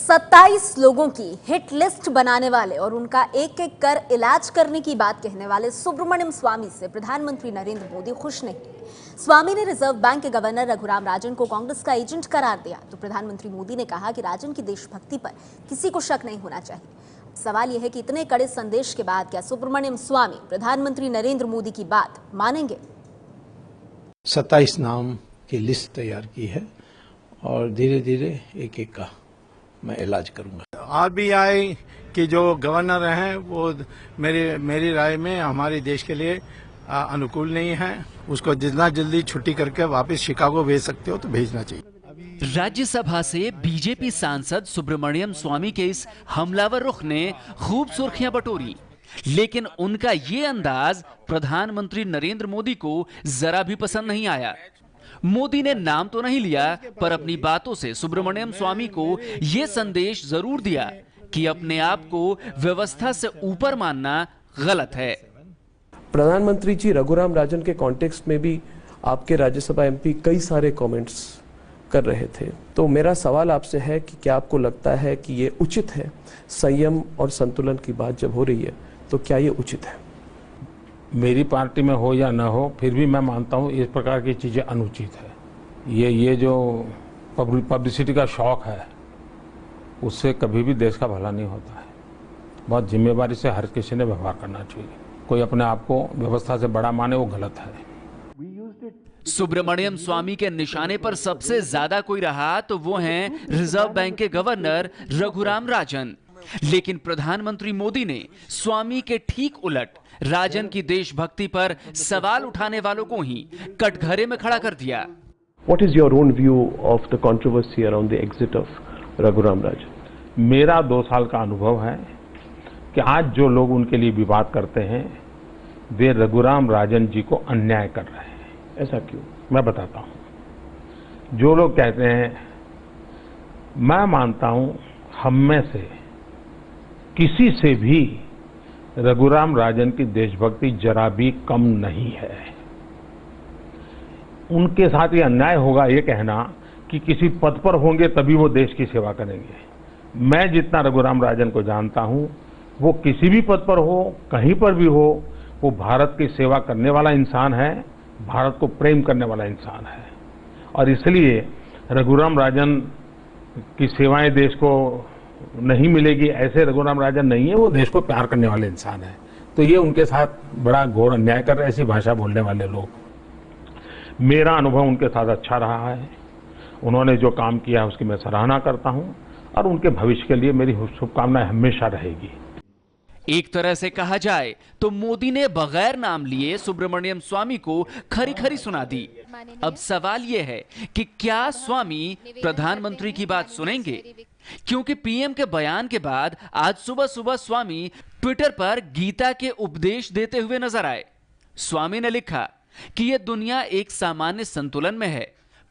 27 लोगों की hit list बनाने वाले और उनका एक एक कर इलाज करने की बात कहने वाले सुब्रमण्यम स्वामी से प्रधानमंत्री नरेंद्र मोदी खुश नहीं। स्वामी ने रिजर्व बैंक के गवर्नर रघुराम राजन को कांग्रेस का एजेंट करार दिया तो प्रधानमंत्री मोदी ने कहा कि राजन की देशभक्ति पर किसी को शक नहीं होना चाहिए। सवाल यह है कि इतने कड़े संदेश के बाद क्या सुब्रमण्यम स्वामी प्रधानमंत्री नरेंद्र मोदी की बात मानेंगे? 27 नाम की लिस्ट तैयार की है और धीरे धीरे एक एक का मैं इलाज करूंगा। आरबीआई के जो गवर्नर हैं वो मेरी राय में हमारे देश के लिए अनुकूल नहीं है। उसको जितना जल्दी छुट्टी करके वापस शिकागो भेज सकते हो तो भेजना चाहिए। राज्यसभा से बीजेपी सांसद सुब्रमण्यम स्वामी के इस हमलावर रुख ने खूब सुर्खियां बटोरी, लेकिन उनका ये अंदाज प्रधानमंत्री नरेंद्र मोदी को जरा भी पसंद नहीं आया। मोदी ने नाम तो नहीं लिया, पर अपनी बातों से सुब्रमण्यम स्वामी को यह संदेश जरूर दिया कि अपने आप को व्यवस्था से ऊपर मानना गलत है। प्रधानमंत्री जी रघुराम राजन के कॉन्टेक्स्ट में भी आपके राज्यसभा एमपी कई सारे कमेंट्स कर रहे थे, तो मेरा सवाल आपसे है कि क्या आपको लगता है कि ये उचित है? संयम और संतुलन की बात जब हो रही है तो क्या ये उचित है? मेरी पार्टी में हो या ना हो, फिर भी मैं मानता हूँ इस प्रकार की चीज़ें अनुचित है। ये जो पब्लिसिटी का शौक है उससे कभी भी देश का भला नहीं होता है। बहुत जिम्मेदारी से हर किसी ने व्यवहार करना चाहिए। कोई अपने आप को व्यवस्था से बड़ा माने वो गलत है। सुब्रमण्यम स्वामी के निशाने पर सबसे ज्यादा कोई रहा तो वो हैं रिजर्व बैंक के गवर्नर रघुराम राजन, लेकिन प्रधानमंत्री मोदी ने स्वामी के ठीक उलट राजन की देशभक्ति पर सवाल उठाने वालों को ही कटघरे में खड़ा कर दिया। What is your own view of the controversy around the exit of Raghuram Rajan? मेरा 2 साल का अनुभव है कि आज जो लोग उनके लिए विवाद करते हैं वे रघुराम राजन जी को अन्याय कर रहे हैं। ऐसा क्यों? मैं बताता हूं। जो लोग कहते हैं, मैं मानता हूं हम में से किसी से भी रघुराम राजन की देशभक्ति जरा भी कम नहीं है। उनके साथ ये अन्याय होगा ये कहना कि किसी पद पर होंगे तभी वो देश की सेवा करेंगे। मैं जितना रघुराम राजन को जानता हूं, वो किसी भी पद पर हो, कहीं पर भी हो, वो भारत की सेवा करने वाला इंसान है, भारत को प्रेम करने वाला इंसान है। और इसलिए रघुराम राजन की सेवाएं देश को नहीं मिलेगी ऐसे रघुराम राजन नहीं है। वो देश को प्यार करने वाले इंसान है। तो ये उनके साथ बड़ा घोर अन्याय कर रहे, ऐसी भाषा बोलने वाले लोग। मेरा अनुभव उनके साथ अच्छा रहा है। उन्होंने जो काम किया है उसकी मैं सराहना करता हूं और उनके भविष्य के लिए मेरी शुभकामनाएं हमेशा रहेगी। एक तरह से कहा जाए तो मोदी ने बगैर नाम लिए सुब्रमण्यम स्वामी को खरी खरी सुना दी। अब सवाल यह है कि क्या स्वामी प्रधानमंत्री की बात सुनेंगे, क्योंकि पीएम के बयान के बाद आज सुबह सुबह स्वामी ट्विटर पर गीता के उपदेश देते हुए नजर आए। स्वामी ने लिखा कि यह दुनिया एक सामान्य संतुलन में है।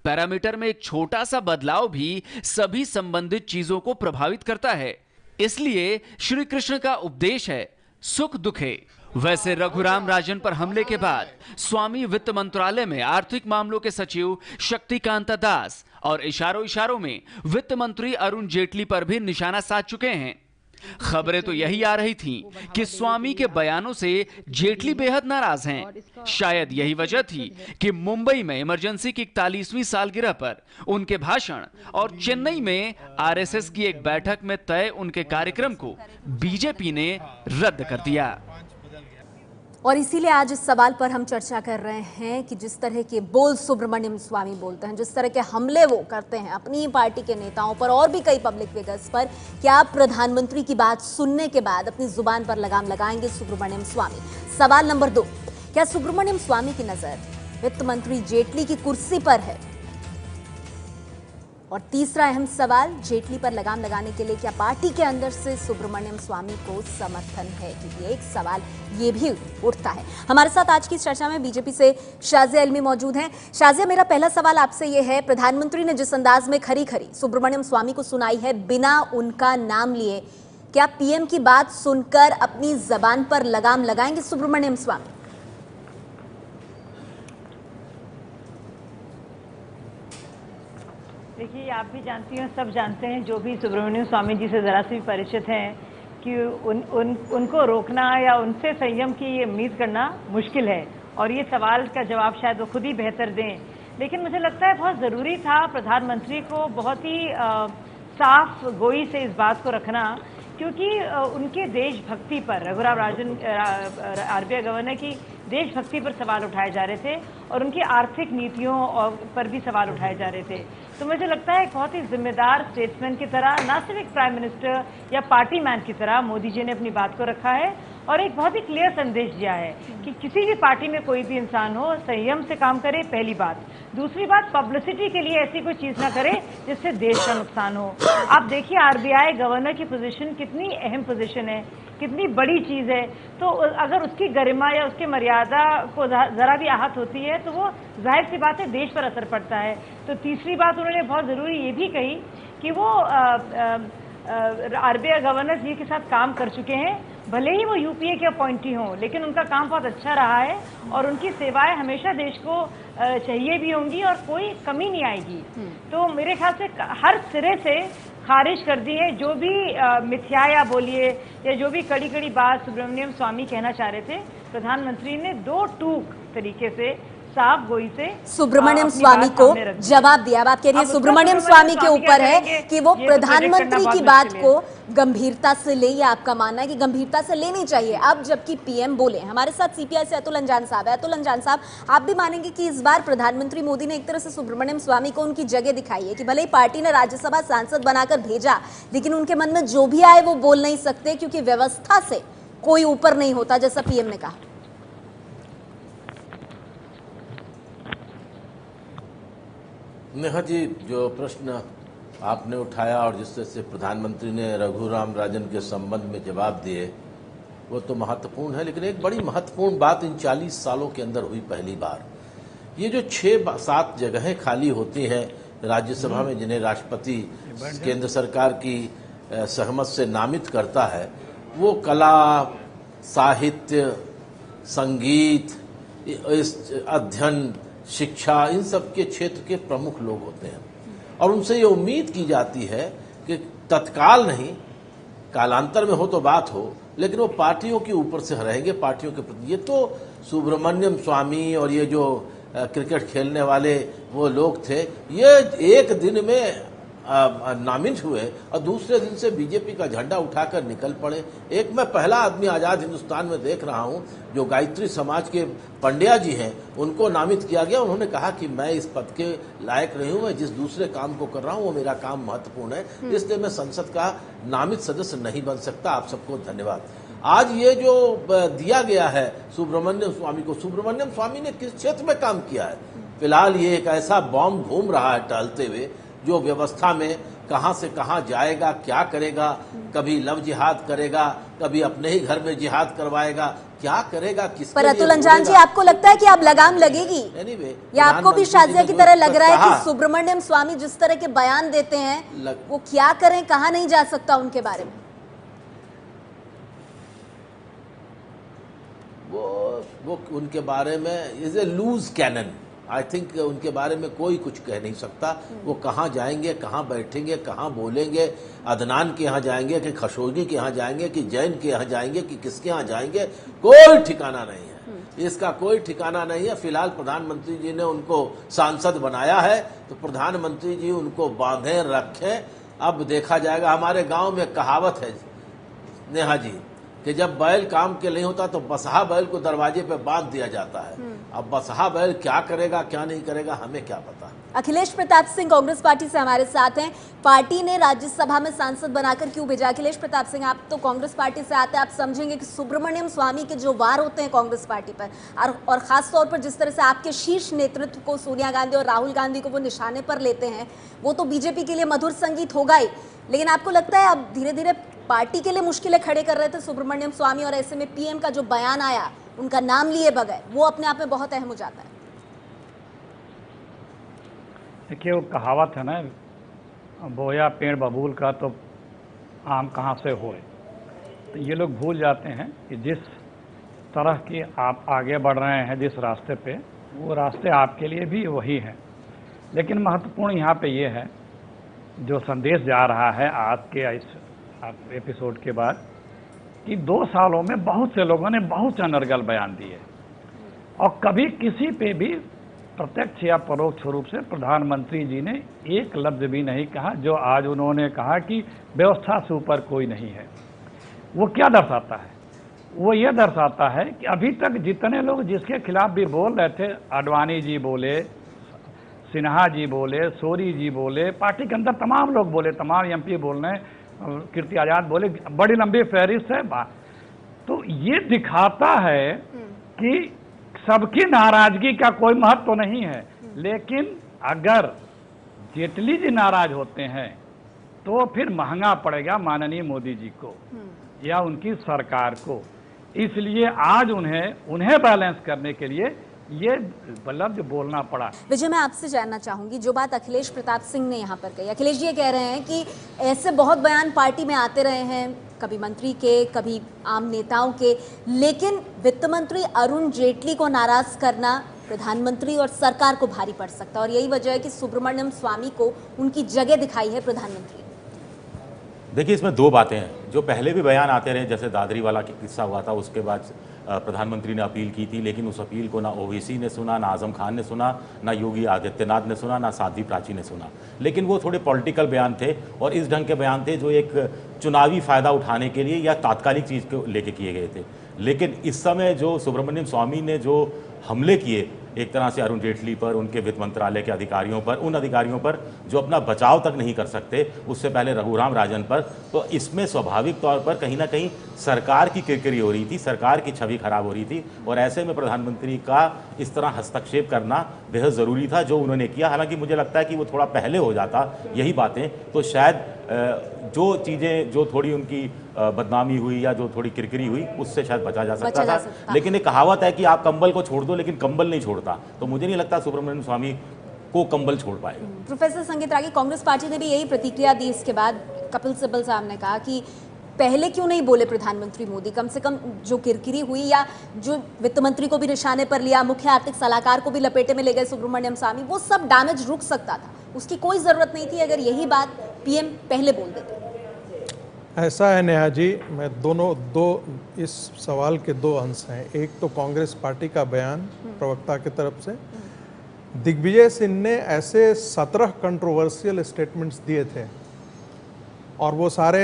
पैरामीटर में एक छोटा सा बदलाव भी सभी संबंधित चीजों को प्रभावित करता है। इसलिए श्री कृष्ण का उपदेश है, सुख दुखे। वैसे रघुराम राजन पर हमले के बाद स्वामी वित्त मंत्रालय में आर्थिक मामलों के सचिव शक्तिकांता दास और इशारों में वित्त मंत्री अरुण जेटली पर भी निशाना साध चुके हैं। खबरें तो यही आ रही थीं कि स्वामी के बयानों से जेटली बेहद नाराज हैं। शायद यही वजह थी कि मुंबई में इमरजेंसी की 41वीं सालगिरह पर उनके भाषण और चेन्नई में आरएसएस की एक बैठक में तय उनके कार्यक्रम को बीजेपी ने रद्द कर दिया। और इसीलिए आज इस सवाल पर हम चर्चा कर रहे हैं कि जिस तरह के बोल सुब्रमण्यम स्वामी बोलते हैं, जिस तरह के हमले वो करते हैं अपनी ही पार्टी के नेताओं पर और भी कई पब्लिक फिगर्स पर, क्या आप प्रधानमंत्री की बात सुनने के बाद अपनी जुबान पर लगाम लगाएंगे सुब्रमण्यम स्वामी? सवाल नंबर 2, क्या सुब्रमण्यम स्वामी की नजर वित्त मंत्री जेटली की कुर्सी पर है? और तीसरा अहम सवाल, जेटली पर लगाम लगाने के लिए क्या पार्टी के अंदर से सुब्रमण्यम स्वामी को समर्थन है? क्योंकि एक सवाल ये भी उठता है। हमारे साथ आज की चर्चा में बीजेपी से शाजिया इल्मी मौजूद हैं। शाजिया, मेरा पहला सवाल आपसे ये है, प्रधानमंत्री ने जिस अंदाज में खरी खरी सुब्रमण्यम स्वामी को सुनाई है बिना उनका नाम लिए, क्या पीएम की बात सुनकर अपनी जबान पर लगाम लगाएंगे सुब्रमण्यम स्वामी? देखिए आप भी जानती हैं, सब जानते हैं, जो भी सुब्रमण्यम स्वामी जी से ज़रा सी भी परिचित हैं, कि उनको रोकना या उनसे संयम की ये उम्मीद करना मुश्किल है, और ये सवाल का जवाब शायद वो खुद ही बेहतर दें। लेकिन मुझे लगता है बहुत ज़रूरी था प्रधानमंत्री को बहुत ही साफ गोई से इस बात को रखना, क्योंकि उनके देशभक्ति पर, रघुराम राजन आरबीआई गवर्नर की देशभक्ति पर सवाल उठाए जा रहे थे और उनकी आर्थिक नीतियों पर भी सवाल उठाए जा रहे थे। तो मुझे लगता है एक बहुत ही जिम्मेदार स्टेट्समैन की तरह, ना सिर्फ एक प्राइम मिनिस्टर या पार्टी मैन की तरह मोदी जी ने अपनी बात को रखा है और एक बहुत ही क्लियर संदेश दिया है कि किसी भी पार्टी में कोई भी इंसान हो, संयम से काम करे, पहली बात। दूसरी बात, पब्लिसिटी के लिए ऐसी कोई चीज ना करे जिससे देश का नुकसान हो। आप देखिए आरबीआई गवर्नर की पोजीशन कितनी अहम पोजीशन है, कितनी बड़ी चीज है। तो अगर उसकी गरिमा या उसकी मर्यादा को जरा भी आहत होती है तो वो जाहिर सी बात है देश पर असर पड़ता है। तो तीसरी बात उन्होंने बहुत जरूरी ये भी कही कि वो आरबीआई गवर्नर जी के साथ काम कर चुके हैं, भले ही वो यूपीए के अपॉइंटी हों, लेकिन उनका काम बहुत अच्छा रहा है और उनकी सेवाएं हमेशा देश को चाहिए भी होंगी और कोई कमी नहीं आएगी। तो मेरे ख्याल से हर सिरे से खारिज कर दी है जो भी मिथ्या या बोलिए या जो भी कड़ी कड़ी बात सुब्रमण्यम स्वामी कहना चाह रहे थे। प्रधानमंत्री ने दो टूक तरीके से साफ गोई से सुब्रमण्यम स्वामी को जवाब दिया। अब आप कह रही है सुब्रमण्यम स्वामी के ऊपर है कि वो प्रधानमंत्री की बात को गंभीरता से ले, या आपका मानना है कि गंभीरता से लेनी चाहिए। अब जबकि पीएम बोले, हमारे साथ सीपीआई से अतुल अंजान साहब है। अतुल अंजान साहब, आप भी मानेंगे कि इस बार प्रधानमंत्री मोदी ने एक तरह से सुब्रमण्यम स्वामी को उनकी जगह दिखाई है कि भले ही पार्टी ने राज्यसभा सांसद बनाकर भेजा, लेकिन उनके मन में जो भी आए वो बोल नहीं सकते क्योंकि व्यवस्था से कोई ऊपर नहीं होता, जैसा पीएम ने कहा। नेहा जी, जो प्रश्न आपने उठाया और जिससे से प्रधानमंत्री ने रघुराम राजन के संबंध में जवाब दिए, वो तो महत्वपूर्ण है। लेकिन एक बड़ी महत्वपूर्ण बात इन 40 सालों के अंदर हुई पहली बार, ये जो 6-7 जगहें खाली होती हैं राज्यसभा में, जिन्हें राष्ट्रपति केंद्र सरकार की सहमत से नामित करता है, वो कला, साहित्य, संगीत, अध्ययन, शिक्षा, इन सब के क्षेत्र के प्रमुख लोग होते हैं और उनसे ये उम्मीद की जाती है कि तत्काल नहीं, कालांतर में हो तो बात हो, लेकिन वो पार्टियों के ऊपर से रहेंगे, पार्टियों के प्रति। ये तो सुब्रमण्यम स्वामी और ये जो क्रिकेट खेलने वाले वो लोग थे, ये एक दिन में नामित हुए और दूसरे दिन से बीजेपी का झंडा उठाकर निकल पड़े। एक मैं पहला आदमी आजाद हिंदुस्तान में देख रहा हूं जो गायत्री समाज के पंड्या जी हैं, उनको नामित किया गया। उन्होंने कहा कि मैं इस पद के लायक नहीं हूं, मैं जिस दूसरे काम को कर रहा हूं वो मेरा काम महत्वपूर्ण है, इसलिए मैं संसद का नामित सदस्य नहीं बन सकता। आप सबको धन्यवाद। आज ये जो दिया गया है सुब्रमण्यम स्वामी को, सुब्रमण्यम स्वामी ने किस क्षेत्र में काम किया है? फिलहाल ये एक ऐसा बॉम्ब घूम रहा है टहलते हुए, जो व्यवस्था में कहां से कहां जाएगा, क्या करेगा, कभी लव जिहाद करेगा, कभी अपने ही घर में जिहाद करवाएगा, क्या करेगा, किसके पर अतुल अंजान जी, आपको लगता है कि अब लगाम लगेगी? या आपको भी शाजिया की तरह लग रहा है कि सुब्रमण्यम स्वामी जिस तरह के बयान देते हैं वो क्या करें, कहा नहीं जा सकता उनके बारे में? वो उनके बारे में is a loose cannon. I think उनके बारे में कोई कुछ कह नहीं सकता। वो कहाँ जाएंगे, कहाँ बैठेंगे, कहाँ बोलेंगे, अदनान के यहाँ जाएंगे कि खशोगी के यहाँ जाएंगे कि जैन के यहाँ जाएंगे कि किसके यहाँ जाएंगे, कोई ठिकाना नहीं है। इसका कोई ठिकाना नहीं है। फिलहाल प्रधानमंत्री जी ने उनको सांसद बनाया है तो प्रधानमंत्री जी उनको बांधे रखें, अब देखा जाएगा। हमारे गांव में कहावत है नेहा जी कि जब बैल काम के नहीं होता तो बसहा बैल को दरवाजे पे बांध दिया जाता है। अब बसहा बैल क्या करेगा क्या नहीं करेगा हमें क्या पता। अखिलेश प्रताप सिंह कांग्रेस पार्टी से हमारे साथ हैं। पार्टी ने राज्यसभा में सांसद बनाकर क्यों भेजा? अखिलेश प्रताप सिंह, आप तो कांग्रेस पार्टी से आते हैं, आप समझेंगे कि सुब्रमण्यम स्वामी के जो वार होते हैं कांग्रेस पार्टी पर और खास तौर पर जिस तरह से आपके शीर्ष नेतृत्व को, सोनिया गांधी और राहुल गांधी को वो निशाने पर लेते हैं, वो तो बीजेपी के लिए मधुर संगीत होगा ही। लेकिन आपको लगता है अब धीरे धीरे पार्टी के लिए मुश्किलें खड़े कर रहे थे सुब्रमण्यम स्वामी, और ऐसे में पीएम का जो बयान आया उनका नाम लिए बगैर, वो अपने आप में बहुत अहम हो जाता है? देखिए, वो कहावत है ना, बोया पेड़ बबूल का तो आम कहाँ से होए। तो ये लोग भूल जाते हैं कि जिस तरह की आप आगे बढ़ रहे हैं जिस रास्ते पे, वो रास्ते आपके लिए भी वही हैं। लेकिन महत्वपूर्ण यहाँ पे ये है जो संदेश जा रहा है आज के इस एपिसोड के बाद कि 2 सालों में बहुत से लोगों ने बहुत अनर्गल बयान दिए और कभी किसी पे भी प्रत्यक्ष या परोक्ष रूप से प्रधानमंत्री जी ने एक लफ्ज भी नहीं कहा जो आज उन्होंने कहा कि व्यवस्था से ऊपर कोई नहीं है। वो क्या दर्शाता है? वो ये दर्शाता है कि अभी तक जितने लोग जिसके खिलाफ भी बोल रहे थे, आडवाणी जी बोले, सिन्हा जी बोले, सोरी जी बोले, पार्टी के अंदर तमाम लोग बोले, तमाम एमपी बोल रहे हैं, कीर्ति आजाद बोले, बड़ी लंबी फहरिस्त है। तो ये दिखाता है कि सबकी नाराजगी का कोई महत्व तो नहीं है, लेकिन अगर जेटली जी नाराज होते हैं तो फिर महंगा पड़ेगा माननीय मोदी जी को या उनकी सरकार को। इसलिए आज उन्हें बैलेंस करने के लिए ये लफ्ज बोलना पड़ा। विजय, मैं आपसे जानना चाहूंगी, जो बात अखिलेश प्रताप सिंह ने यहाँ पर कही, अखिलेश जी ये कह रहे हैं कि ऐसे बहुत बयान पार्टी में आते रहे हैं, कभी मंत्री के, कभी आम नेताओं के, लेकिन वित्त मंत्री अरुण जेटली को नाराज करना प्रधानमंत्री और सरकार को भारी पड़ सकता है और यही वजह है कि सुब्रमण्यम स्वामी को उनकी जगह दिखाई है प्रधानमंत्री। देखिए, इसमें 2 बातें हैं। जो पहले भी बयान आते रहे, जैसे दादरी वाला किस्सा हुआ था, उसके बाद प्रधानमंत्री ने अपील की थी, लेकिन उस अपील को ना ओवैसी ने सुना, ना आजम खान ने सुना, ना योगी आदित्यनाथ ने सुना, ना साध्वी प्राची ने सुना। लेकिन वो थोड़े पॉलिटिकल बयान थे और इस ढंग के बयान थे जो एक चुनावी फ़ायदा उठाने के लिए या तात्कालिक चीज़ को लेके किए गए थे। लेकिन इस समय जो सुब्रमण्यम स्वामी ने जो हमले किए एक तरह से अरुण जेटली पर, उनके वित्त मंत्रालय के अधिकारियों पर, उन अधिकारियों पर जो अपना बचाव तक नहीं कर सकते, उससे पहले रघुराम राजन पर, तो इसमें स्वाभाविक तौर पर कहीं ना कहीं सरकार की किरकिरी हो रही थी, सरकार की छवि खराब हो रही थी और ऐसे में प्रधानमंत्री का इस तरह हस्तक्षेप करना बेहद ज़रूरी था जो उन्होंने किया। हालांकि मुझे लगता है कि वो थोड़ा पहले हो जाता यही बातें तो शायद जो चीज़ें जो थोड़ी उनकी बदनामी हुई या जो थोड़ी किरकिरी हुई उससे शायद बचा जा सकता था। लेकिन एक कहावत है कि आप कंबल को छोड़ दो लेकिन कंबल नहीं छोड़ता, तो मुझे नहीं लगता सुब्रमण्यम स्वामी को कंबल छोड़ पाए। प्रोफेसर संगीत रागी, कांग्रेस पार्टी ने भी यही प्रतिक्रिया दी इसके बाद। कपिल सिब्बल साहब ने कहा कि पहले क्यों नहीं बोले प्रधानमंत्री मोदी, कम से कम जो किरकिरी हुई या जो वित्त मंत्री को भी निशाने पर लिया, मुख्य आर्थिक सलाहकार को भी लपेटे में ले गए सुब्रमण्यम स्वामी, वो सब डैमेज रुक सकता था, उसकी कोई जरूरत नहीं थी अगर यही बात पीएम पहले बोल देते। ऐसा है नेहा जी, मैं इस सवाल के 2 अंश हैं। एक तो कांग्रेस पार्टी का बयान प्रवक्ता की तरफ से, दिग्विजय सिंह ने ऐसे 17 कंट्रोवर्शियल स्टेटमेंट्स दिए थे और वो सारे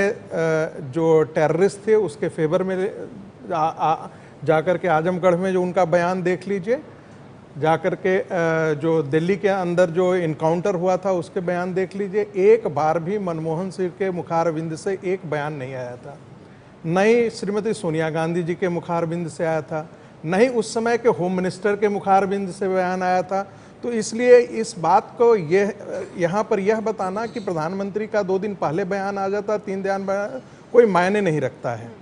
जो टेररिस्ट थे उसके फेवर में जाकर के आजमगढ़ में जो उनका बयान देख लीजिए, जाकर के जो दिल्ली के अंदर जो इनकाउंटर हुआ था उसके बयान देख लीजिए। एक बार भी मनमोहन सिंह के मुखारबिंद से एक बयान नहीं आया था, न ही श्रीमती सोनिया गांधी जी के मुखारबिंद से आया था, न ही उस समय के होम मिनिस्टर के मुखारबिंद से बयान आया था। तो इसलिए इस बात को यहाँ पर यह बताना कि प्रधानमंत्री का 2 दिन पहले बयान आ जाता, 3 दिन बयान, कोई मायने नहीं रखता है।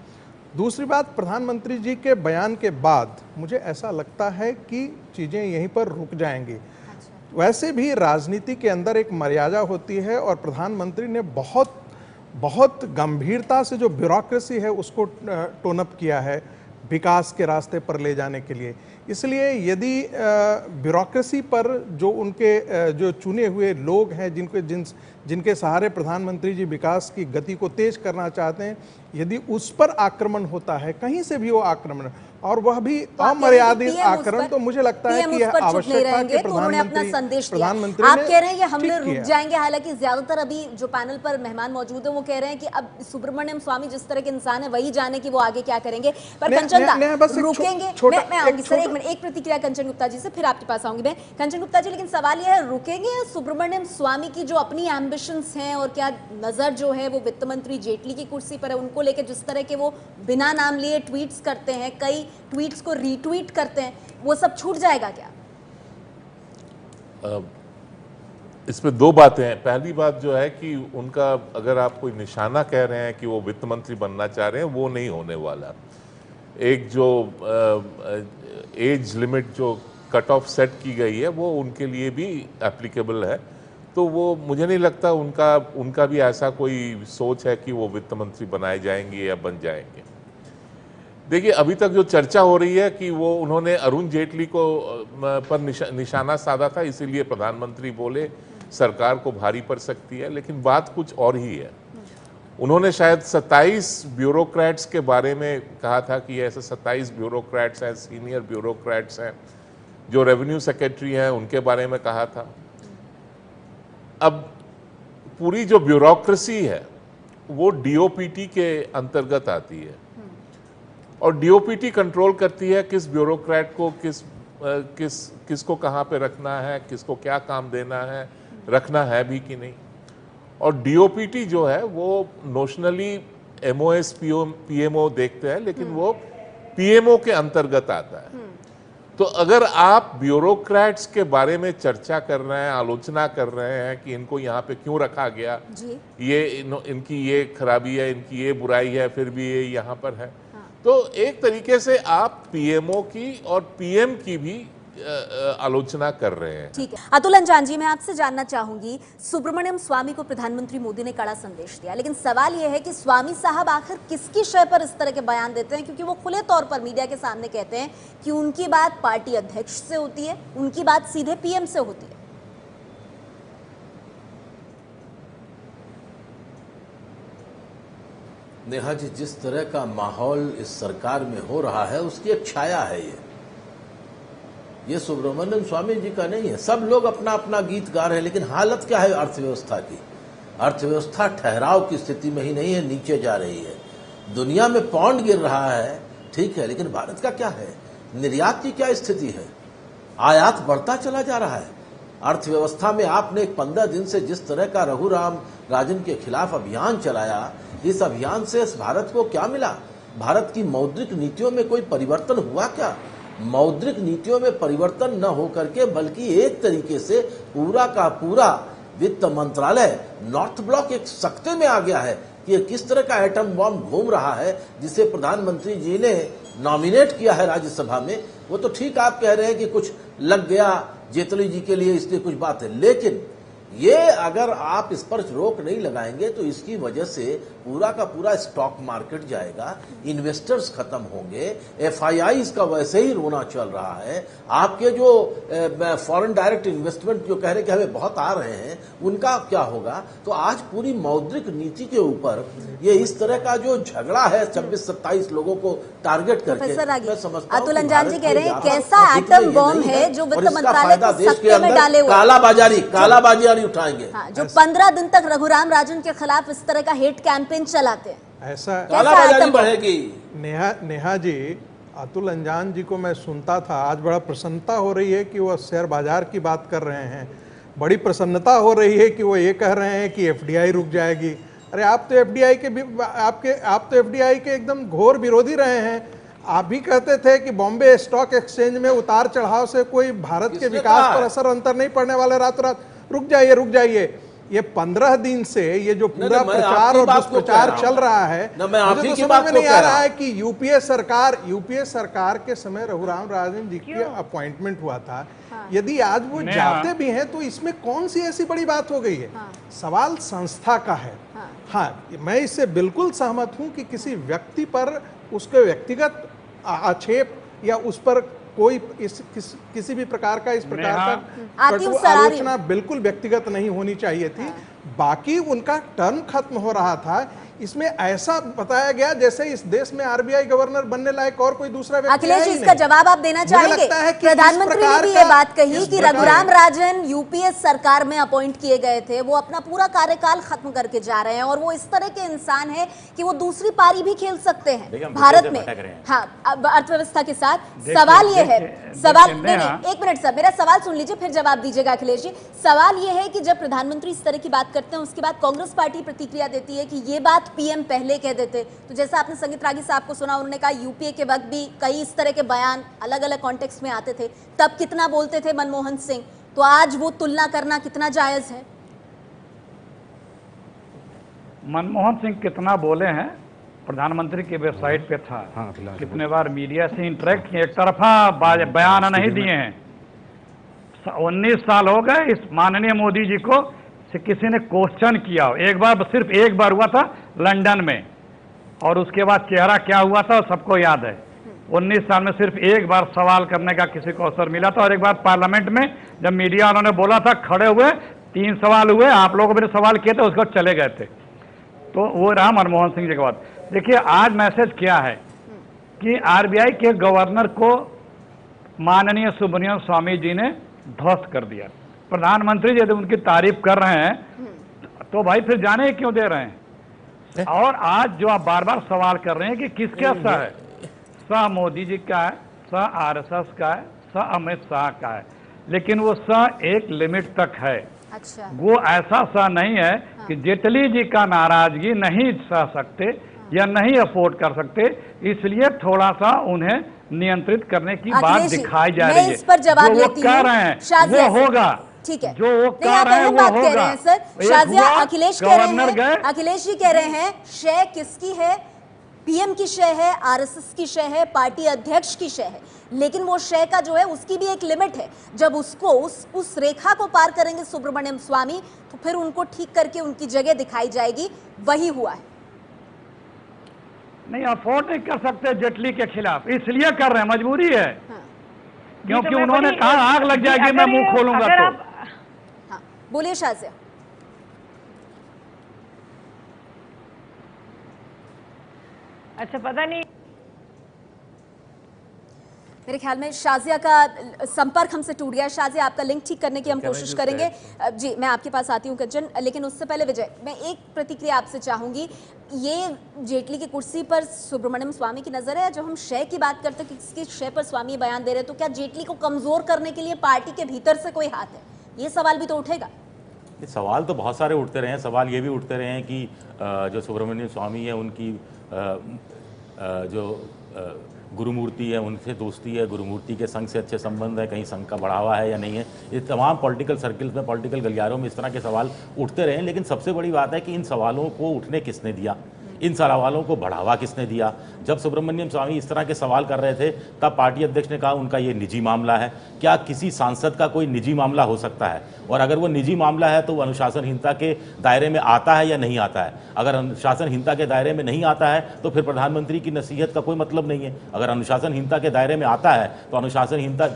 दूसरी बात, प्रधानमंत्री जी के बयान के बाद मुझे ऐसा लगता है कि चीज़ें यहीं पर रुक जाएंगी। वैसे भी राजनीति के अंदर एक मर्यादा होती है और प्रधानमंत्री ने बहुत गंभीरता से जो ब्यूरोक्रेसी है उसको टोन अप किया है विकास के रास्ते पर ले जाने के लिए। इसलिए यदि ब्यूरोक्रेसी पर जो उनके जो चुने हुए लोग हैं जिनके सहारे प्रधानमंत्री जी विकास की गति को तेज करना चाहते हैं, यदि उस पर आक्रमण होता है, कहीं से भी वो आक्रमण, और वह भी अमर्यादित आक्रमण, तो मुझे लगता है कि यह आवश्यक था कि प्रधानमंत्री आप कह रहे हैं कि हमले रुक जाएंगे। हालांकि ज्यादातर अभी जो पैनल पर मेहमान मौजूद है वो कह रहे हैं कि अब सुब्रमण्यम स्वामी जिस तरह के इंसान है वही जाने कि वो आगे क्या करेंगे। पर कंचन दा रुकेंगे, मैं आऊंगी सर, एक प्रतिक्रिया कंचन गुप्ता जी से, फिर आपके पास आऊंगी मैं। कंचन गुप्ता जी, लेकिन सवाल यह है, रुकेंगे या सुब्रमण्यम स्वामी की जो अपनी एम्बिशंस हैं और क्या नजर जो है वो वित्त मंत्री जेटली की कुर्सी पर है, उनको लेकर जिस तरह के वो बिना नाम लिए ट्वीट्स करते हैं, कई ट्वीट्स को रीट्वीट करते हैं, वो सब छूट जाएगा क्या? इसमें 2 बातें हैं। पहली बात जो है कि उनका, अगर आप कोई निशाना कह रहे हैं कि वो वित्त मंत्री बनना चाह रहे हैं, वो नहीं होने वाला। एक जो एज लिमिट जो कट ऑफ सेट की गई है वो उनके लिए भी एप्लीकेबल है, तो वो मुझे नहीं लगता उनका भी ऐसा कोई सोच है कि वो वित्त मंत्री बनाए जाएंगे या बन जाएंगे। देखिए, अभी तक जो चर्चा हो रही है कि वो उन्होंने अरुण जेटली को पर निशाना साधा था, इसीलिए प्रधानमंत्री बोले सरकार को भारी पड़ सकती है, लेकिन बात कुछ और ही है। उन्होंने शायद 27 ब्यूरोक्रेट्स के बारे में कहा था कि ऐसे 27 ब्यूरोक्रेट्स हैं, सीनियर ब्यूरोक्रेट्स हैं, जो रेवेन्यू सेक्रेटरी हैं उनके बारे में कहा था। अब पूरी जो ब्यूरोक्रेसी है वो डीओपीटी के अंतर्गत आती है और डीओपीटी कंट्रोल करती है किस ब्यूरोक्रेट को किसको कहाँ पे रखना है, किसको क्या काम देना है, रखना है भी कि नहीं। और डीओपीटी जो है वो नोशनली एमओएस पीएमओ देखते हैं, लेकिन वो पीएमओ के अंतर्गत आता है। तो अगर आप ब्यूरोक्रेट्स के बारे में चर्चा कर रहे हैं, आलोचना कर रहे हैं कि इनको यहाँ पे क्यों रखा गया, ये इनकी ये खराबी है, इनकी ये बुराई है, फिर भी ये यहाँ पर है, तो एक तरीके से आप पीएमओ की और पीएम की भी आलोचना कर रहे हैं। ठीक है, अतुल अंजान जी, मैं आपसे जानना चाहूंगी, सुब्रमण्यम स्वामी को प्रधानमंत्री मोदी ने कड़ा संदेश दिया, लेकिन सवाल यह है कि स्वामी साहब आखिर किसकी शय पर इस तरह के बयान देते हैं, क्योंकि वो खुले तौर पर मीडिया के सामने कहते हैं कि उनकी बात पार्टी अध्यक्ष से होती है, उनकी बात सीधे पीएम से होती है। नेहा जी, जिस तरह का माहौल इस सरकार में हो रहा है उसकी एक छाया है। ये सुब्रमण्यम स्वामी जी का नहीं है। सब लोग अपना अपना गीत गा रहे हैं, लेकिन हालत क्या है अर्थव्यवस्था की? अर्थव्यवस्था ठहराव की स्थिति में ही नहीं है, नीचे जा रही है। दुनिया में पौंड गिर रहा है, ठीक है, लेकिन भारत का क्या है? निर्यात की क्या स्थिति है? आयात बढ़ता चला जा रहा है। अर्थव्यवस्था में आपने 15 दिन से जिस तरह का रघुराम राजन के खिलाफ अभियान चलाया, इस अभियान से भारत को क्या मिला? भारत की मौद्रिक नीतियों में कोई परिवर्तन हुआ क्या? मौद्रिक नीतियों में परिवर्तन न होकर के बल्कि एक तरीके से पूरा का पूरा वित्त मंत्रालय नॉर्थ ब्लॉक एक सख्ते में आ गया है कि ये किस तरह का एटम बॉम्ब घूम रहा है, जिसे प्रधानमंत्री जी ने नॉमिनेट किया है राज्यसभा में। वो तो ठीक आप कह रहे हैं कि कुछ लग गया जेटली जी के लिए, इसलिए कुछ बात है, लेकिन ये अगर आप इस पर रोक नहीं लगाएंगे तो इसकी वजह से पूरा का पूरा स्टॉक मार्केट जाएगा, इन्वेस्टर्स खत्म होंगे, एफआईआईज का वैसे ही रोना चल रहा है। आपके जो फॉरेन डायरेक्ट इन्वेस्टमेंट जो कह रहे कि हमें बहुत आ रहे हैं, उनका क्या होगा? तो आज पूरी मौद्रिक नीति के ऊपर ये इस तरह का जो झगड़ा है 26-27 लोगों को टारगेट करके, मैं समझता हूं अतुल अंजान जी कह रहे हैं कैसा एटम बॉम्ब है जो वित्त मंत्रालय को सख्ते में डाले हुए, कालाबाजारी उठाएंगे। हाँ, जो 15 दिन तक रघुराम राजन के खिलाफ इस तरह का हेट कैंपेन चलाते हैं, ऐसा कालाबाजारी बढ़ेगी। नेहा जी, अतुल अंजान जी को मैं सुनता था, आज बड़ा प्रसन्नता हो रही है कि वो शेयर बाजार की बात कर रहे हैं। बड़ी प्रसन्नता हो रही है कि वो ये कह रहे हैं कि एफडीआई रुक जाएगी। अरे आप तो एफडीआई के एकदम घोर विरोधी रहे हैं। आप भी कहते थे कि बॉम्बे स्टॉक एक्सचेंज में उतार चढ़ाव से कोई भारत के विकास पर असर अंतर नहीं पड़ने वाला, रातों रात रुक जाइए। ये 15 दिन से ये जो पूरा प्रचार और दुष्प्रचार चल रहा है, मुझे तो समझ में नहीं आ रहा है कि यूपीए सरकार के समय रघुराम राजन जी की अपॉइंटमेंट हुआ था। यदि आज वो जाते भी हैं तो इसमें कौन सी ऐसी बड़ी बात हो गई है? सवाल संस्था का है। हाँ, मैं इससे बिल्कुल सहमत हूं कि किसी व्यक्ति पर उसके व्यक्तिगत आक्षेप या उस पर कोई किसी भी प्रकार का इस प्रकार का आलोचना बिल्कुल व्यक्तिगत नहीं होनी चाहिए थी। बाकी उनका टर्म खत्म हो रहा था, इसमें ऐसा बताया गया जैसे इस देश में आरबीआई गवर्नर बनने लायक और कोई दूसरा व्यक्ति अखिलेश जी, इसका जवाब आप देना चाहेंगे? प्रधानमंत्री ने भी ये बात कही कि रघुराम राजन यूपीए सरकार में अपॉइंट किए गए थे, वो अपना पूरा कार्यकाल खत्म करके जा रहे हैं और वो इस तरह के इंसान है कि वो दूसरी पारी भी खेल सकते हैं भारत में। हाँ, अर्थव्यवस्था के साथ सवाल ये है, एक मिनट सर, मेरा सवाल सुन लीजिए फिर जवाब दीजिएगा अखिलेश जी। सवाल ये है कि जब प्रधानमंत्री इस तरह की बात करते हैं, उसके बाद कांग्रेस पार्टी प्रतिक्रिया देती है कि ये बात पीएम पहले कह देते। तो जैसा आपने संगीत रागी साहब को सुना, उन्होंने कहा यूपीए के वक्त भी कई इस तरह के बयान अलग अलग कॉन्टेक्स्ट में आते थे, तब कितना बोलते थे मनमोहन सिंह, तो आज वो तुलना करना कितना जायज है? मनमोहन सिंह कितना बोले हैं प्रधानमंत्री की वेबसाइट पे था। कितने बार मीडिया से इंटरेक्ट किए, एक तरफा बयान नहीं दिए हैं। 19 साल हो गए इस माननीय मोदी जी को से किसी ने क्वेश्चन किया हो। एक बार, सिर्फ एक बार हुआ था लंदन में, और उसके बाद चेहरा क्या हुआ था सबको याद है। 19 साल में सिर्फ एक बार सवाल करने का किसी को अवसर मिला था, और एक बार पार्लियामेंट में जब मीडिया उन्होंने बोला था, खड़े हुए 3 सवाल हुए, आप लोगों ने सवाल किए थे, उसको चले गए थे। तो वो रहा मनमोहन सिंह जी के बाद। देखिए आज मैसेज क्या है कि आरबीआई के गवर्नर को माननीय सुब्रमण्यम स्वामी जी ने ध्वस्त कर दिया। प्रधानमंत्री यदि उनकी तारीफ कर रहे हैं तो भाई फिर जाने ही क्यों दे रहे हैं? और आज जो आप बार बार सवाल कर रहे हैं कि किसका सा है, सा मोदी जी का है, सा आरएसएस का है, सा अमित शाह का है, लेकिन वो सा एक लिमिट तक है। अच्छा। वो ऐसा सा नहीं है कि जेटली जी का नाराजगी नहीं सह सकते या नहीं अफोर्ड कर सकते, इसलिए थोड़ा सा उन्हें नियंत्रित करने की बात दिखाई जा रही है। इस पर जवाब जो वो कह रहे हैं वो होगा, ठीक है, जो वो कह रहे हैं वो होगा। सर शाजिया, अखिलेश कह रहे हैं, अखिलेश जी कह रहे हैं शय किसकी है? पीएम की शय है, आरएसएस की शय है, पार्टी अध्यक्ष की शय है, लेकिन वो शय का जो है उसकी भी एक लिमिट है। जब उसको उस रेखा को पार करेंगे सुब्रमण्यम स्वामी तो फिर उनको ठीक करके उनकी जगह दिखाई जाएगी। वही हुआ है। नहीं, अफोर्ड नहीं कर सकते जेटली के खिलाफ, इसलिए कर रहे हैं, मजबूरी है। हाँ। क्योंकि उन्होंने कहा आग लग जाएगी मैं मुंह खोलूंगा तो। हाँ, बोलिए शाजिया। अच्छा, पता नहीं, मेरे ख्याल में शाजिया का संपर्क हमसे टूट गया। शाजिया, आपका लिंक ठीक करने की हम कोशिश करेंगे। जी, मैं आपके पास आती हूँ कंचन, लेकिन उससे पहले विजय, मैं एक प्रतिक्रिया आपसे चाहूंगी। ये जेटली की कुर्सी पर सुब्रमण्यम स्वामी की नजर है। जब हम शय की बात करते हैं कि किसके शय पर स्वामी बयान दे रहे हैं, तो क्या जेटली को कमजोर करने के लिए पार्टी के भीतर से कोई हाथ है? ये सवाल भी तो उठेगा। सवाल तो बहुत सारे उठते रहे हैं। सवाल ये भी उठते रहे हैं कि जो सुब्रमण्यम स्वामी है उनकी जो गुरुमूर्ति है उनसे दोस्ती है, गुरुमूर्ति के संघ से अच्छे संबंध है, कहीं संघ का बढ़ावा है या नहीं है। ये तमाम पॉलिटिकल सर्किल्स में, पॉलिटिकल गलियारों में इस तरह के सवाल उठते रहे हैं। लेकिन सबसे बड़ी बात है कि इन सवालों को उठने किसने दिया, इन सवालों को बढ़ावा किसने दिया? जब सुब्रमण्यम स्वामी इस तरह के सवाल कर रहे थे तब पार्टी अध्यक्ष ने कहा उनका ये निजी मामला है। क्या किसी सांसद का कोई निजी मामला हो सकता है? और अगर वो निजी मामला है तो वो अनुशासनहीनता के दायरे में आता है या नहीं आता है? अगर अनुशासनहीनता के दायरे में नहीं आता है तो फिर प्रधानमंत्री की नसीहत का कोई मतलब नहीं है। अगर अनुशासनहीनता के दायरे में आता है तो अनुशासनहीनता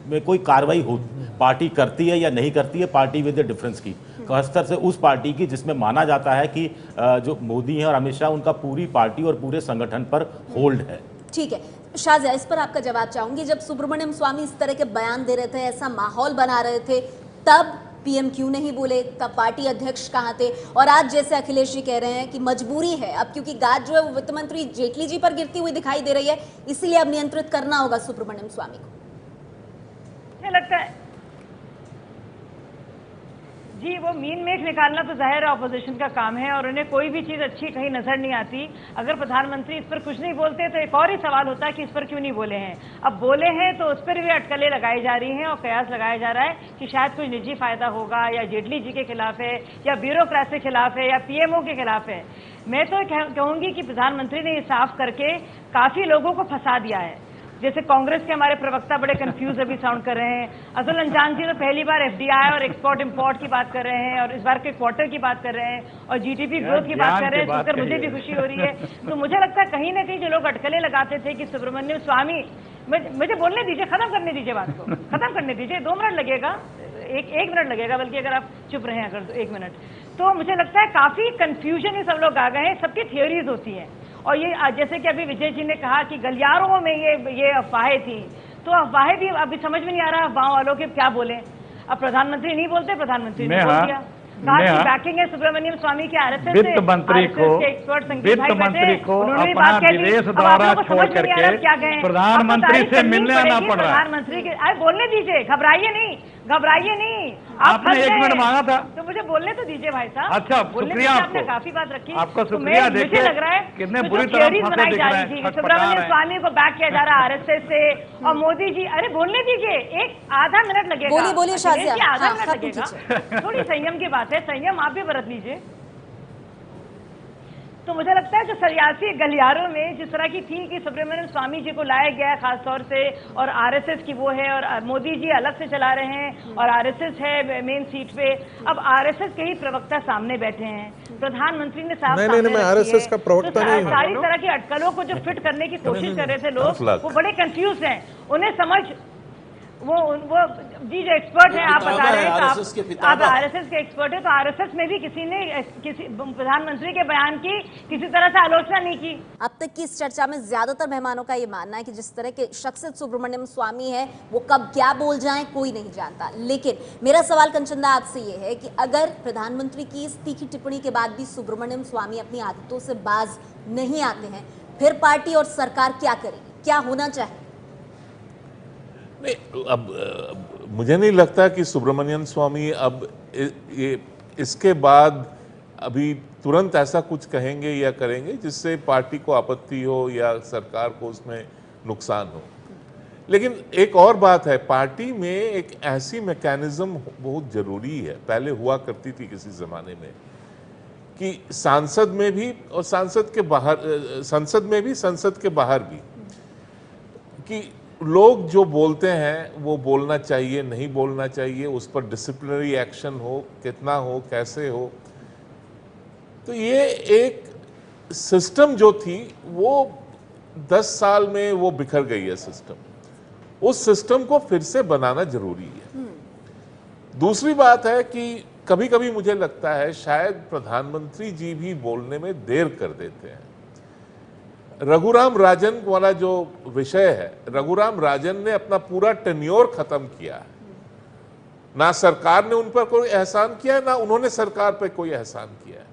में कोई कार्रवाई हो पार्टी करती है या नहीं करती है, पार्टी विद द डिफरेंस की, खासतर से उस पार्टी की जिसमें माना जाता है कि जो मोदी हैं और अमित शाह, उनका पूरी पार्टी और पूरे संगठन पर होल्ड है। ठीक है शाजिया, इस पर आपका जवाब चाहूंगी। जब सुब्रमण्यम स्वामी इस तरह के बयान दे रहे थे, ऐसा माहौल बना रहे थे, तब पीएम क्यों नहीं बोले? तब पार्टी अध्यक्ष कहाँ थे? और आज जैसे अखिलेश जी कह रहे हैं कि मजबूरी है अब, क्योंकि गाज जो है वो वित्त मंत्री जेटली जी पर गिरती हुई दिखाई दे रही है, इसलिए अब नियंत्रित करना होगा सुब्रमण्यम स्वामी को। मुझे लगता है जी, वो मीन मेख निकालना तो जाहिर है ऑपोजिशन का काम है, और उन्हें कोई भी चीज अच्छी कहीं नजर नहीं आती। अगर प्रधानमंत्री इस पर कुछ नहीं बोलते तो एक और ही सवाल होता है कि इस पर क्यों नहीं बोले हैं। अब बोले हैं तो उस पर भी अटकलें लगाई जा रही हैं और कयास लगाया जा रहा है कि शायद कुछ निजी फायदा होगा, या जेटली जी के खिलाफ है, या ब्यूरोक्रेसी के खिलाफ है, या पीएमओ के खिलाफ है। मैं तो कहूंगी कि प्रधानमंत्री ने ये साफ करके काफी लोगों को फंसा दिया है। जैसे कांग्रेस के हमारे प्रवक्ता बड़े कंफ्यूज अभी साउंड कर रहे हैं। अजुल अंजान जी तो पहली बार एफडीआई और एक्सपोर्ट इंपोर्ट की बात कर रहे हैं, और इस बार के क्वार्टर की बात कर रहे हैं, और जीडीपी ग्रोथ की बात कर रहे हैं, सुनकर मुझे भी खुशी हो रही है। तो मुझे लगता है कहीं ना कहीं जो लोग अटकलें लगाते थे कि सुब्रमण्यम स्वामी, मुझे बोलने दीजिए, खत्म करने दीजिए बात को, खत्म करने दीजिए, 2 मिनट लगेगा, एक मिनट लगेगा, बल्कि अगर आप चुप रहे अगर 1 मिनट, तो मुझे लगता है काफी कंफ्यूजन में सब लोग आ गए हैं। सबकी थियोरीज होती हैं, और ये जैसे कि अभी विजय जी ने कहा कि गलियारों में ये अफवाहें थी, तो अफवाहें भी अभी समझ में नहीं आ रहा अफवाहों वालों के क्या बोले। अब प्रधानमंत्री नहीं बोलते, प्रधानमंत्री ने बोल दिया, कहा कि बैकिंग है सुब्रमण्यम स्वामी के आरएसएस से, वित्त मंत्री को अपना विदेश दौरा छोड़ करके प्रधानमंत्री से मिलने आना पड़ रहा है। प्रधानमंत्री के, अरे बोलने दीजिए, घबराइए नहीं, घबराइए नहीं। आपने 1 मिनट मांगा था तो मुझे बोलने तो दीजिए भाई साहब। अच्छा, शुक्रिया आपको, काफी बात रखी, आपका शुक्रिया। देखिए मुझे लग रहा है कितने बुरी तरह फंसे दिख रहे हैं, सुब्रमण्यम स्वामी को बैक किया जा रहा है आरएसएस से, और मोदी जी, अरे बोलने दीजिए, एक आधा मिनट लगेगा, बोलिए शाजिया, आधा मिनट लगेगा, थोड़ी संयम की बात है, संयम आप भी बरत लीजिए। तो मुझे लगता है जो सियासी गलियारों में जिस तरह की थी कि सुब्रमण्यम स्वामी जी को लाया गया है खासतौर से, और आरएसएस की वो है, और मोदी जी अलग से चला रहे हैं, और आरएसएस है मेन सीट पे। अब आरएसएस के ही प्रवक्ता सामने बैठे हैं, प्रधानमंत्री ने साफ नहीं, मैं आरएसएस का प्रवक्ता नहीं हूं। सारी तरह की अटकलों को जो फिट करने की कोशिश कर रहे थे लोग, वो बड़े कंफ्यूज हैं। उन्हें समझ वो जी जो एक्सपर्ट है आप बता रहे हैं आरएसएस के पिता आप आरएसएस के एक्सपर्ट है, तो आरएसएस में भी किसी ने प्रधानमंत्री के बयान की किसी तरह से आलोचना नहीं की। अब तक की इस चर्चा में ज्यादातर मेहमानों का ये मानना है कि जिस तरह के शख्सियत सुब्रमण्यम स्वामी है वो कब क्या बोल जाएं कोई नहीं जानता। लेकिन मेरा सवाल कंचना आपसे ये है कि अगर प्रधानमंत्री की इस तीखी टिप्पणी के बाद भी सुब्रमण्यम स्वामी अपनी आदतों से बाज नहीं आते हैं, फिर पार्टी और सरकार क्या करेगी, क्या होना चाहिए? नहीं, अब मुझे नहीं लगता कि सुब्रमण्यम स्वामी अब इसके बाद अभी तुरंत ऐसा कुछ कहेंगे या करेंगे जिससे पार्टी को आपत्ति हो या सरकार को उसमें नुकसान हो। लेकिन एक और बात है, पार्टी में एक ऐसी मैकेनिज्म बहुत जरूरी है, पहले हुआ करती थी किसी जमाने में, कि सांसद में भी और सांसद के बाहर, संसद में भी संसद के बाहर भी, कि लोग जो बोलते हैं वो बोलना चाहिए, नहीं बोलना चाहिए, उस पर डिसिप्लिनरी एक्शन हो, कितना हो, कैसे हो। तो ये एक सिस्टम जो थी वो 10 साल में वो बिखर गई है सिस्टम। उस सिस्टम को फिर से बनाना जरूरी है। दूसरी बात है कि कभी कभी मुझे लगता है शायद प्रधानमंत्री जी भी बोलने में देर कर देते हैं। रघुराम राजन वाला जो विषय है, रघुराम राजन ने अपना पूरा टेन्योर खत्म किया है। ना सरकार ने उन पर कोई एहसान किया है, ना उन्होंने सरकार पर कोई एहसान किया है।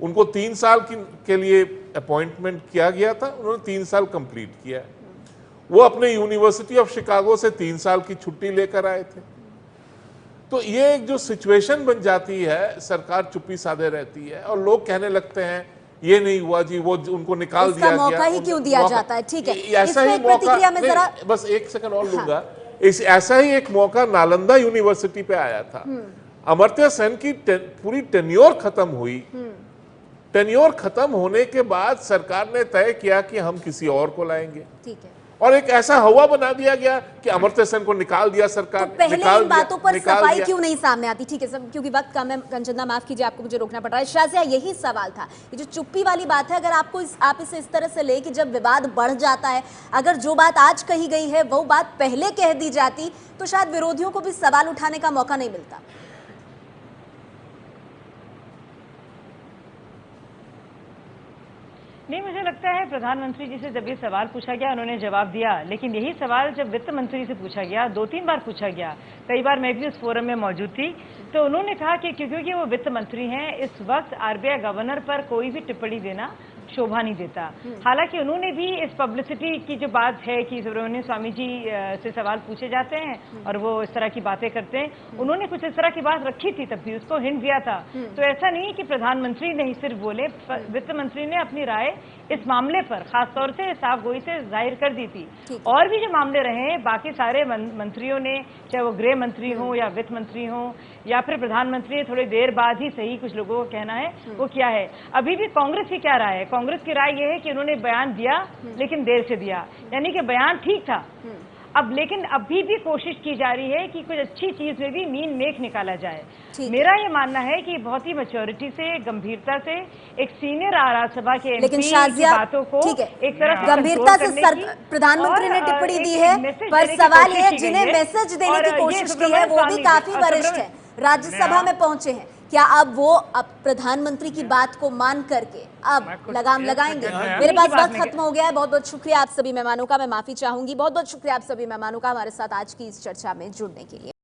उनको 3 साल के लिए अपॉइंटमेंट किया गया था, उन्होंने 3 साल कंप्लीट किया है। वो अपने यूनिवर्सिटी ऑफ शिकागो से 3 साल की छुट्टी लेकर आए थे। तो ये एक जो सिचुएशन बन जाती है, सरकार चुप्पी साधे रहती है और लोग कहने लगते हैं ये नहीं हुआ जी, वो उनको निकाल दिया गया। मौका ही क्यों दिया जाता है? ठीक है, ऐसा ही मौका, बस एक सेकंड और लूंगा। ऐसा ही एक मौका नालंदा यूनिवर्सिटी पे आया था। अमर्त्य सेन की पूरी टेन्योर खत्म हुई। टेन्योर खत्म होने के बाद सरकार ने तय किया कि हम किसी और को लाएंगे। ठीक है। और एक ऐसा हवा बना दिया गया कि अमर्त्य सेन को निकाल दिया सरकार। तो पहले इन बातों पर सफाई क्यों नहीं सामने आती? ठीक है सब, क्योंकि वक्त कम है कंचना, माफ कीजिए आपको मुझे रोकना पड़ रहा है। शाज़िया, यही सवाल था, ये जो चुप्पी वाली बात है, अगर आप इसे इस तरह से ले कि जब विवाद बढ़ जाता है, अगर जो बात आज कही गई है वो बात पहले कह दी जाती तो शायद विरोधियों को भी सवाल उठाने का मौका नहीं मिलता। नहीं, मुझे लगता है प्रधानमंत्री जी से जब ये सवाल पूछा गया उन्होंने जवाब दिया, लेकिन यही सवाल जब वित्त मंत्री से पूछा गया, 2-3 बार पूछा गया, कई बार मैं भी उस फोरम में मौजूद थी, तो उन्होंने कहा कि क्योंकि वो वित्त मंत्री हैं, इस वक्त आरबीआई गवर्नर पर कोई भी टिप्पणी देना शोभा नहीं देता। हालांकि उन्होंने भी इस पब्लिसिटी की जो बात है कि सुब्रमण्यम स्वामी जी से सवाल पूछे जाते हैं और वो इस तरह की बातें करते हैं, उन्होंने कुछ इस तरह की बात रखी थी, तब भी उसको हिंट दिया था। तो ऐसा नहीं कि प्रधानमंत्री नहीं सिर्फ बोले, वित्त मंत्री ने अपनी राय इस मामले पर खासतौर से साफ गोई से जाहिर कर दी थी। और भी जो मामले रहे बाकी सारे मंत्रियों ने, चाहे वो गृह मंत्री हो या वित्त मंत्री हो या फिर प्रधानमंत्री, थोड़ी देर बाद ही सही कुछ लोगों को कहना है वो क्या है। अभी भी कांग्रेस की क्या राय है? कांग्रेस की राय यह है कि उन्होंने बयान दिया लेकिन देर से दिया, यानी कि बयान ठीक था अब, लेकिन अभी भी कोशिश की जा रही है कि कुछ अच्छी चीज में भी मीन मेख निकाला जाए। मेरा ये मानना है कि बहुत ही मैच्योरिटी से, गंभीरता से एक सीनियर राज्यसभा के एमपी की बातों को एक तरफ गंभीरता से प्रधानमंत्री ने टिप्पणी दी है, पर सवाल ये है जिन्हें मैसेज देने की कोशिश की है वो भी काफी वरिष्ठ है, राज्यसभा में पहुंचे हैं, क्या अब वो प्रधानमंत्री की बात को मान करके अब लगाम लगाएंगे? मेरे पास वक्त खत्म हो गया है। बहुत बहुत शुक्रिया आप सभी मेहमानों का, मैं माफी चाहूंगी, बहुत बहुत शुक्रिया आप सभी मेहमानों का हमारे साथ आज की इस चर्चा में जुड़ने के लिए।